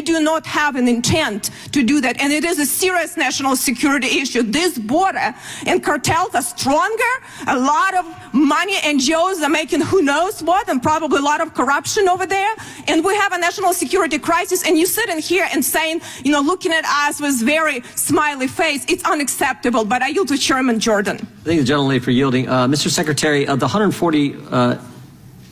do not have an intent to do that, and it is a serious national security issue. This border and cartels are stronger. A lot of money, NGOs are making who knows what, and probably a lot of corruption over there. And we have a national security crisis, and you sitting here and saying, you know, looking at us with very smiley face, it's unacceptable. But I yield to Chairman Jordan. Thank the gentleman for yielding. Mr. Secretary, of the 140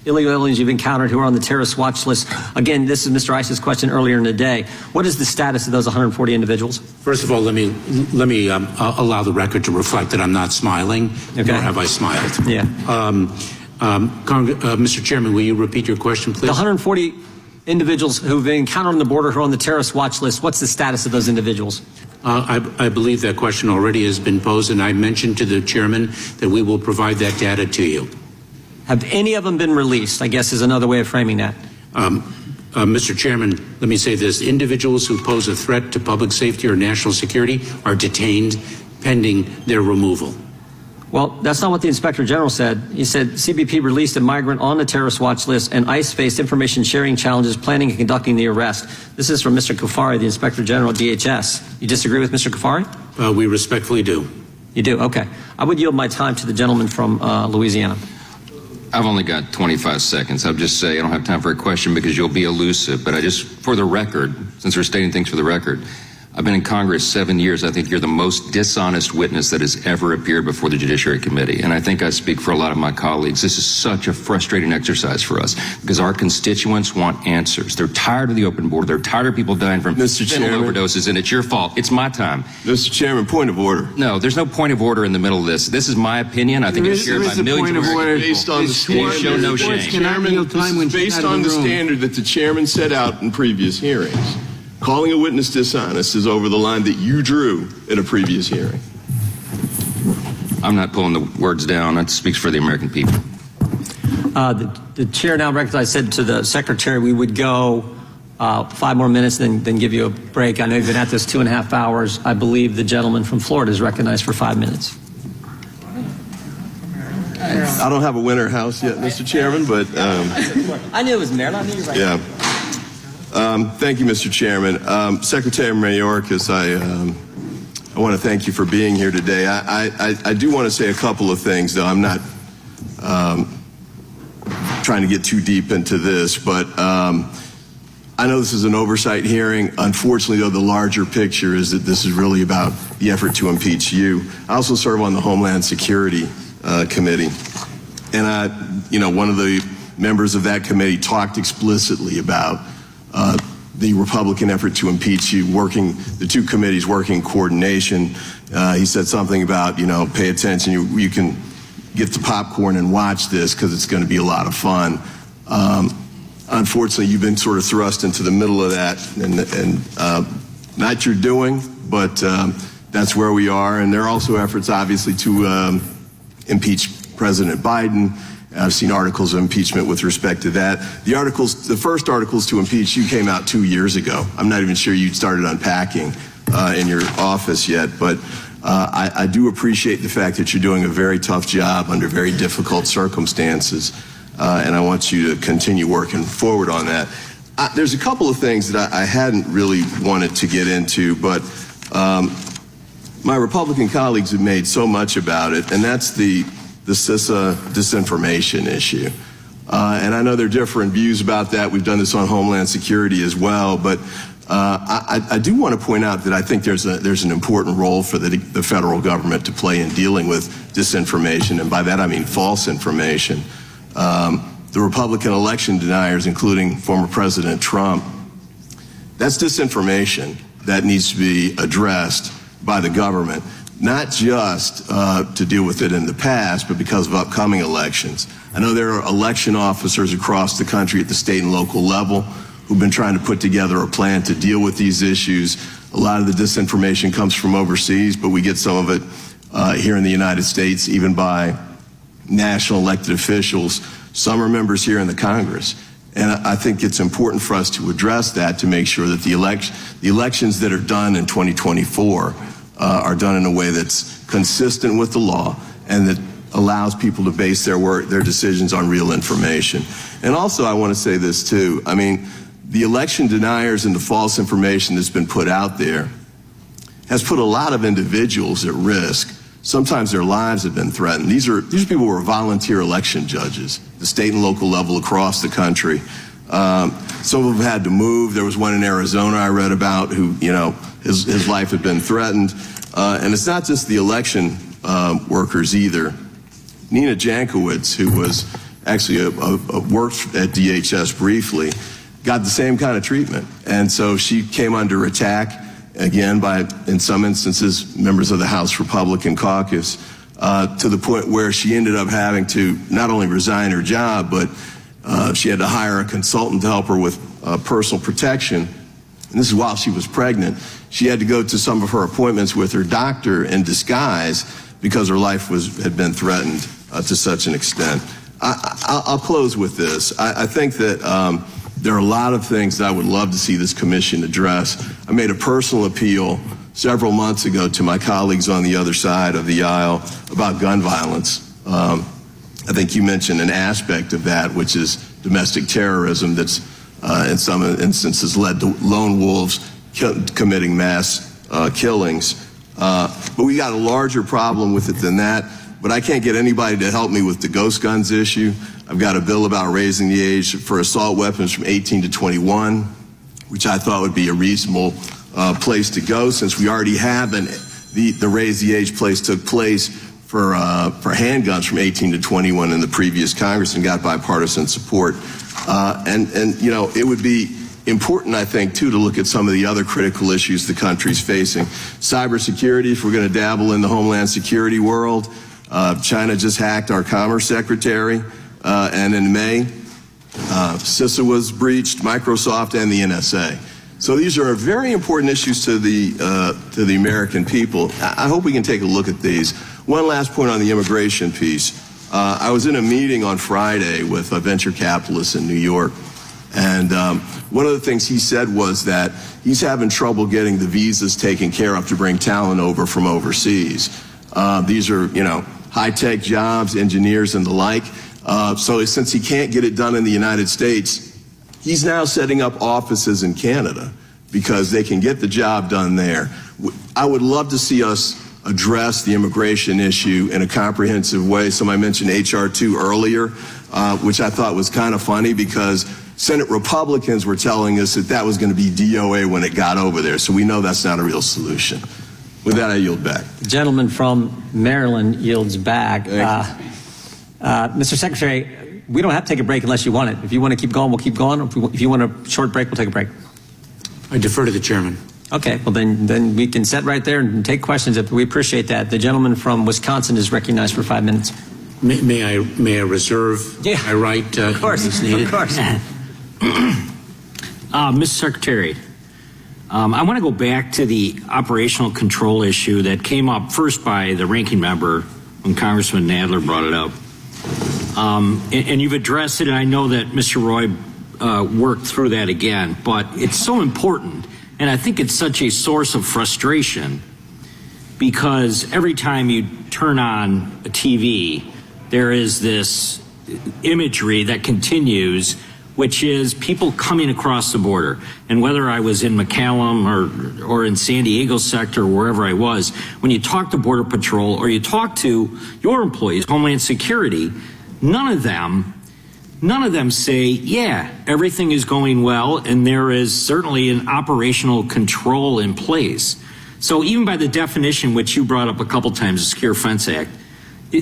illegal aliens you've encountered who are on the terrorist watch list, again, this is Mr. Ice's question earlier in the day. What is the status of those 140 individuals? First of all, let me allow the record to reflect that I'm not smiling, nor have I smiled. Yeah. Mr. Chairman, will you repeat your question, please? The 140 individuals who've been encountered on the border who are on the terrorist watch list, what's the status of those individuals? I believe that question already has been posed, and I mentioned to the chairman that we will provide that data to you. Have any of them been released, I guess is another way of framing that? Mr. Chairman, let me say this. Individuals who pose a threat to public safety or national security are detained pending their removal. Well, that's not what the Inspector General said. He said CBP released a migrant on the terrorist watch list and ICE faced information sharing challenges planning and conducting the arrest. This is from Mr. Kufari, the Inspector General of DHS. You disagree with Mr. Kufari? We respectfully do. You do? Okay. I would yield my time to the gentleman from Louisiana. I've only got 25 seconds. I'll just say I don't have time for a question because you'll be elusive. But I just, for the record, since we're stating things for the record, I've been in Congress 7 years. I think you're the most dishonest witness that has ever appeared before the Judiciary Committee. And I think I speak for a lot of my colleagues. This is such a frustrating exercise for us because our constituents want answers. They're tired of the open border. They're tired of people dying from fentanyl overdoses, and it's your fault. It's my time. Mr. Chairman, point of order. No, there's no point of order in the middle of this. This is my opinion. I think it's shared by millions of American people. Based on the standard, show no shame. Chairman, this is based on the standard that the chairman set out in previous hearings. Calling a witness dishonest is over the line that you drew in a previous hearing. I'm not pulling the words down. That speaks for the American people. The chair now recognizes, I said to the secretary we would go 5 more minutes, then give you a break. I know you've been at this 2.5 hours. I believe the gentleman from Florida is recognized for 5 minutes. I don't have a winter house yet, Mr. Chairman, but... I knew it was Maryland. I knew you were right. Yeah. Thank you, Mr. Chairman. Secretary Mayorkas, I want to thank you for being here today. I do want to say a couple of things, though. I'm not trying to get too deep into this, but I know this is an oversight hearing. Unfortunately, though, the larger picture is that this is really about the effort to impeach you. I also serve on the Homeland Security Committee, and one of the members of that committee talked explicitly about the Republican effort to impeach you, the two committees working in coordination. He said something about, pay attention, you can get the popcorn and watch this because it's going to be a lot of fun. Unfortunately, you've been sort of thrust into the middle of that, and not your doing, but that's where we are. And there are also efforts, obviously, to impeach President Biden. I've seen articles of impeachment with respect to that. The first articles to impeach you came out 2 years ago. I'm not even sure you'd started unpacking in your office yet, but I do appreciate the fact that you're doing a very tough job under very difficult circumstances, and I want you to continue working forward on that. There's a couple of things that I hadn't really wanted to get into, but my Republican colleagues have made so much about it, and that's the CISA disinformation issue. And I know there are different views about that. We've done this on Homeland Security as well, but I do want to point out that I think there's an important role for the federal government to play in dealing with disinformation, and by that I mean false information. The Republican election deniers, including former President Trump, that's disinformation that needs to be addressed by the government, not just to deal with it in the past, but because of upcoming elections. I know there are election officers across the country at the state and local level who've been trying to put together a plan to deal with these issues. A lot of the disinformation comes from overseas, but we get some of it here in the United States, even by national elected officials. Some are members here in the Congress. And I think it's important for us to address that, to make sure that the elections that are done in 2024 are done in a way that's consistent with the law and that allows people to base their decisions on real information. And also, I want to say this too. I mean, the election deniers and the false information that's been put out there has put a lot of individuals at risk. Sometimes their lives have been threatened. These are people who are volunteer election judges, the state and local level across the country. Some of them had to move. There was one in Arizona I read about who, his life had been threatened. And it's not just the election workers either. Nina Jankowicz, who was actually worked at DHS briefly, got the same kind of treatment. And so she came under attack, again, by, in some instances, members of the House Republican caucus, to the point where she ended up having to not only resign her job, but she had to hire a consultant to help her with personal protection. And this is while she was pregnant. She had to go to some of her appointments with her doctor in disguise because her life had been threatened to such an extent. I'll close with this. I think that there are a lot of things that I would love to see this commission address. I made a personal appeal several months ago to my colleagues on the other side of the aisle about gun violence. I think you mentioned an aspect of that, which is domestic terrorism that's in some instances led to lone wolves committing mass killings. But we got a larger problem with it than that. But I can't get anybody to help me with the ghost guns issue. I've got a bill about raising the age for assault weapons from 18 to 21, which I thought would be a reasonable place to go, since we already have the raise the age place took place for handguns from 18 to 21 in the previous Congress and got bipartisan support. And it would be important, I think, too, to look at some of the other critical issues the country's facing. Cybersecurity, if we're going to dabble in the homeland security world. China just hacked our Commerce Secretary, and in May, CISA was breached, Microsoft, and the NSA. So these are very important issues to the American people. I hope we can take a look at these. One last point on the immigration piece. I was in a meeting on Friday with a venture capitalist in New York, and one of the things he said was that he's having trouble getting the visas taken care of to bring talent over from overseas. These are, high-tech jobs, engineers, and the like. So since he can't get it done in the United States, he's now setting up offices in Canada because they can get the job done there. I would love to see us address the immigration issue in a comprehensive way. Somebody mentioned H.R. 2 earlier, which I thought was kind of funny because Senate Republicans were telling us that was going to be DOA when it got over there. So we know that's not a real solution. With that, I yield back. The gentleman from Maryland yields back. Mr. Secretary, we don't have to take a break unless you want it. If you want to keep going, we'll keep going. If you want a short break, we'll take a break. I defer to the chairman. Okay, well then we can sit right there and take questions. We appreciate that. The gentleman from Wisconsin is recognized for 5 minutes. May I reserve my right? Of course, of course. Mr. Secretary, I want to go back to the operational control issue that came up first by the ranking member when Congressman Nadler brought it up. And you've addressed it, and I know that Mr. Roy worked through that again, but it's so important, and I think it's such a source of frustration because every time you turn on a TV, there is this imagery that continues, which is people coming across the border. And whether I was in McAllen or in San Diego sector or wherever I was, when you talk to Border Patrol or you talk to your employees, Homeland Security, none of them say, yeah, everything is going well and there is certainly an operational control in place. So even by the definition, which you brought up a couple times, the Secure Fence Act, I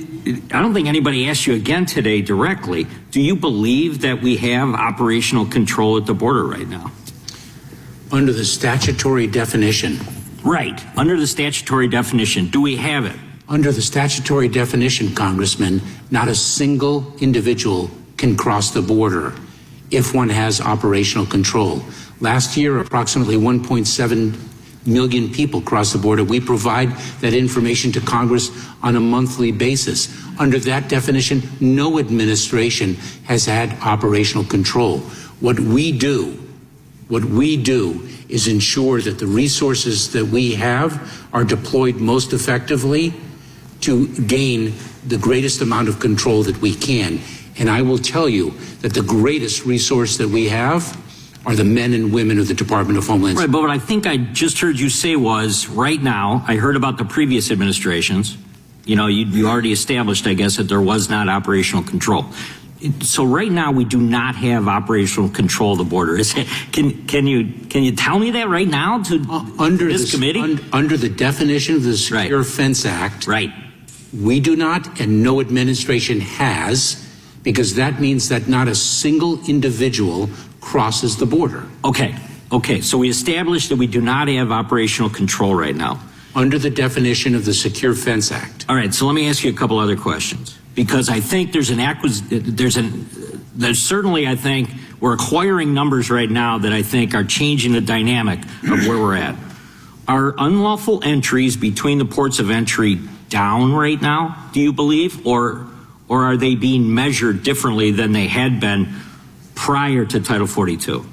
don't think anybody asked you again today directly, do you believe that we have operational control at the border right now? Under the statutory definition. Right, under the statutory definition, do we have it? Under the statutory definition, Congressman, not a single individual can cross the border if one has operational control. Last year, approximately 1.7 million people crossed the border. We provide that information to Congress on a monthly basis. Under that definition, no administration has had operational control. What we do is ensure that the resources that we have are deployed most effectively to gain the greatest amount of control that we can. And I will tell you that the greatest resource that we have are the men and women of the Department of Homeland Right, Security. but what I think I just heard you say was, right now, I heard about the previous administrations. You know, you already established, I guess, that there was not operational control. So right now, we do not have operational control of the border. Can you tell me that right now to Under this committee? Under the definition of the Secure Right. Fence Act, Right. we do not, and no administration has, because that means that not a single individual crosses the border. Okay. So we established that we do not have operational control right now. Under the definition of the Secure Fence Act. All right, so let me ask you a couple other questions, because I think there's certainly, I think, we're acquiring numbers right now that I think are changing the dynamic of where we're at. Are unlawful entries between the ports of entry down right now, do you believe, or are they being measured differently than they had been prior to Title 42?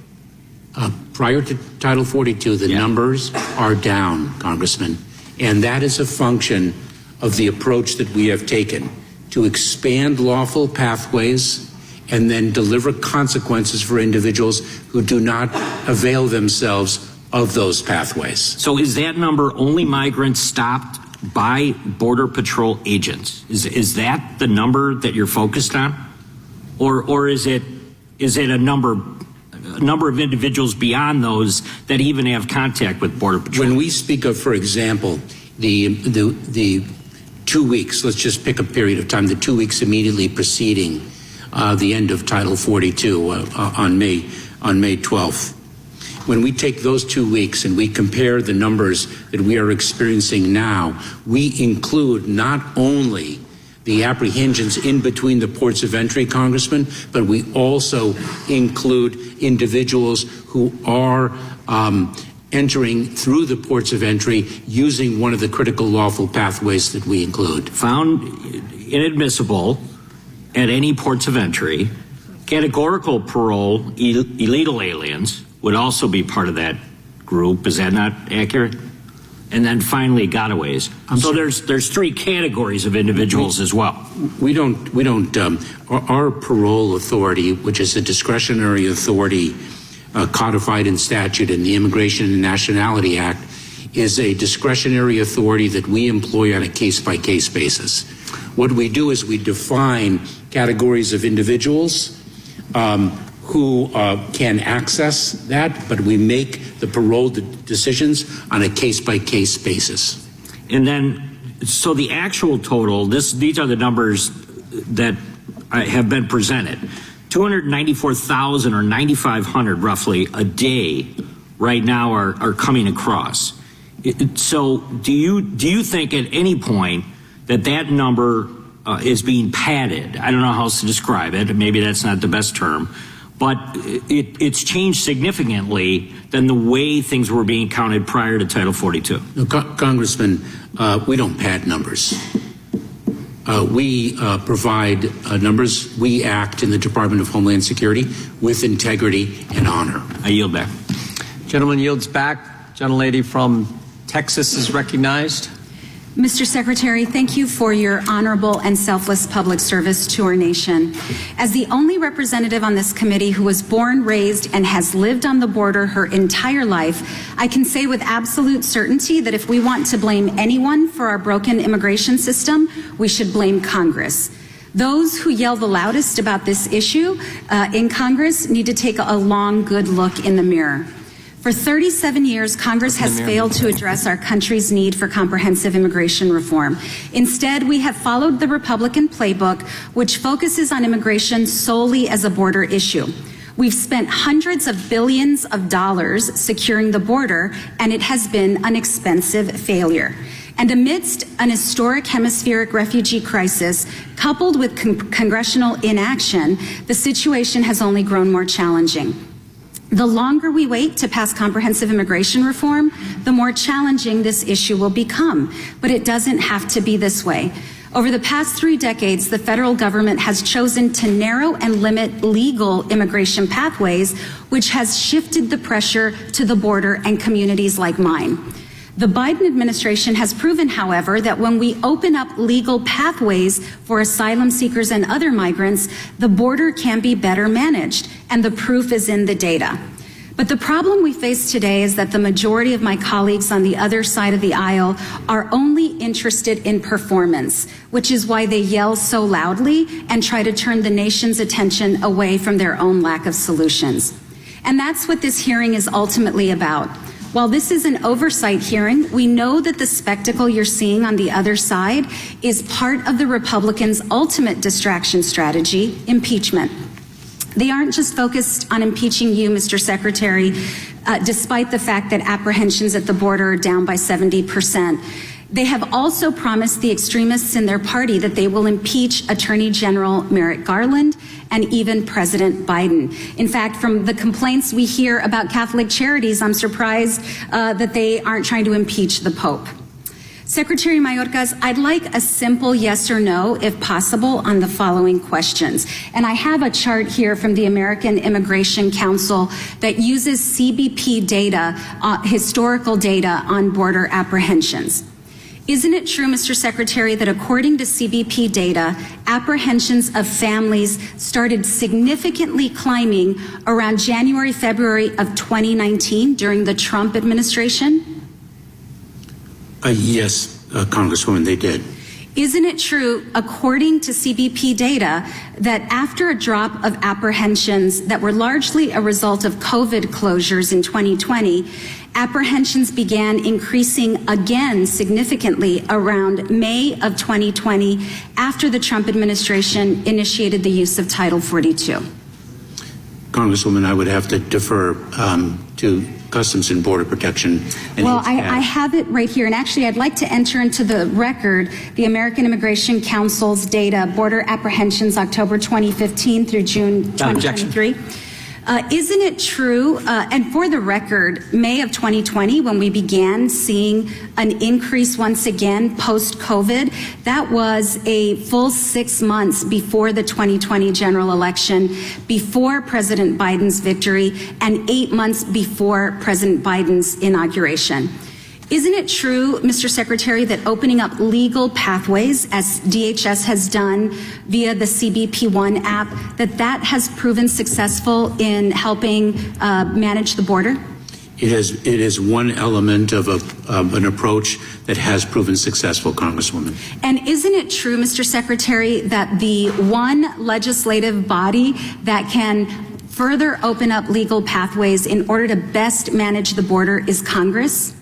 Prior to Title 42, the Yeah. numbers are down, Congressman, and that is a function of the approach that we have taken to expand lawful pathways and then deliver consequences for individuals who do not avail themselves of those pathways. So is that number only migrants stopped by Border Patrol agents? Is that the number that you're focused on? Or is it a number of individuals beyond those that even have contact with Border Patrol? When we speak of, for example, the 2 weeks, let's just pick a period of time, the 2 weeks immediately preceding the end of Title 42 on May 12th. When we take those 2 weeks and we compare the numbers that we are experiencing now, we include not only the apprehensions in between the ports of entry, Congressman, but we also include individuals who are entering through the ports of entry using one of the critical lawful pathways that we include. Found inadmissible at any ports of entry. Categorical parole, illegal aliens would also be part of that group. Is that not accurate? And then finally, gotaways. There's three categories of individuals as well. Our parole authority, which is a discretionary authority codified in statute in the Immigration and Nationality Act, is a discretionary authority that we employ on a case-by-case basis. What we do is we define categories of individuals who can access that, but we make the parole decisions on a case-by-case basis. And then, so the actual total, these are the numbers that have been presented. 294,000 or 9,500 roughly a day right now are coming across. So do you think at any point that number is being padded? I don't know how else to describe it. Maybe that's not the best term. But it's changed significantly than the way things were being counted prior to Title 42. No, Congressman, we don't pad numbers. We provide numbers. We act in the Department of Homeland Security with integrity and honor. I yield back. Gentleman yields back. Gentlelady from Texas is recognized. Mr. Secretary, thank you for your honorable and selfless public service to our nation. As the only representative on this committee who was born, raised, and has lived on the border her entire life, I can say with absolute certainty that if we want to blame anyone for our broken immigration system, we should blame Congress. Those who yell the loudest about this issue in Congress need to take a long, good look in the mirror. For 37 years, Congress has failed to address our country's need for comprehensive immigration reform. Instead, we have followed the Republican playbook, which focuses on immigration solely as a border issue. We've spent hundreds of billions of dollars securing the border, and it has been an expensive failure. And amidst an historic hemispheric refugee crisis, coupled with congressional inaction, the situation has only grown more challenging. The longer we wait to pass comprehensive immigration reform, the more challenging this issue will become. But it doesn't have to be this way. Over the past 3 decades, the federal government has chosen to narrow and limit legal immigration pathways, which has shifted the pressure to the border and communities like mine. The Biden administration has proven, however, that when we open up legal pathways for asylum seekers and other migrants, the border can be better managed, and the proof is in the data. But the problem we face today is that the majority of my colleagues on the other side of the aisle are only interested in performance, which is why they yell so loudly and try to turn the nation's attention away from their own lack of solutions. And that's what this hearing is ultimately about. While this is an oversight hearing, we know that the spectacle you're seeing on the other side is part of the Republicans' ultimate distraction strategy, impeachment. They aren't just focused on impeaching you, Mr. Secretary, despite the fact that apprehensions at the border are down by 70%. They have also promised the extremists in their party that they will impeach Attorney General Merrick Garland and even President Biden. In fact, from the complaints we hear about Catholic charities, I'm surprised that they aren't trying to impeach the Pope. Secretary Mayorkas, I'd like a simple yes or no, if possible, on the following questions. And I have a chart here from the American Immigration Council that uses CBP data, historical data on border apprehensions. Isn't it true, Mr. Secretary, that according to CBP data, apprehensions of families started significantly climbing around January, February of 2019 during the Trump administration? Yes, Congresswoman, they did. Isn't it true, according to CBP data, that after a drop of apprehensions that were largely a result of COVID closures in 2020, apprehensions began increasing again significantly around May of 2020 after the Trump administration initiated the use of Title 42? Congresswoman, I would have to defer to Customs and Border Protection. Well, I have it right here, and actually I'd like to enter into the record the American Immigration Council's data, border apprehensions October 2015 through June 2023. Isn't it true, and for the record, May of 2020, when we began seeing an increase once again post-COVID, that was a full 6 months before the 2020 general election, before President Biden's victory, and 8 months before President Biden's inauguration. Isn't it true, Mr. Secretary, that opening up legal pathways, as DHS has done via the CBP One app, that has proven successful in helping manage the border? It is one element of an approach that has proven successful, Congresswoman. And isn't it true, Mr. Secretary, that the one legislative body that can further open up legal pathways in order to best manage the border is Congress?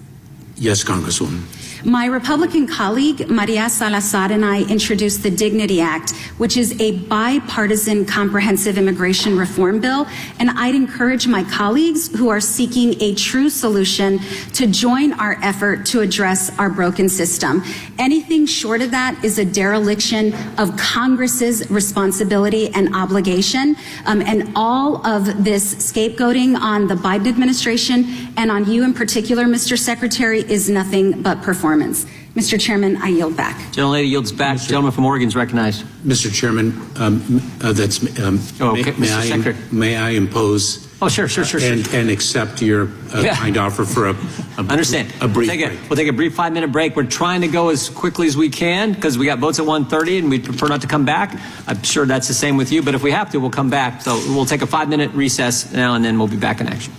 Yes, Congresswoman. My Republican colleague, Maria Salazar, and I introduced the Dignity Act, which is a bipartisan comprehensive immigration reform bill. And I'd encourage my colleagues who are seeking a true solution to join our effort to address our broken system. Anything short of that is a dereliction of Congress's responsibility and obligation. And all of this scapegoating on the Biden administration and on you in particular, Mr. Secretary, is nothing but performance. Mr. Chairman, I yield back. Gentlelady yields back. Gentleman from Oregon is recognized. Mr. Chairman, may I impose? Oh, sure. And accept your kind offer for a Understand. A brief break. We'll take a brief 5-minute break. We're trying to go as quickly as we can because we got votes at 1:30 and we'd prefer not to come back. I'm sure that's the same with you, but if we have to, we'll come back. So we'll take a 5-minute recess now and then we'll be back in action.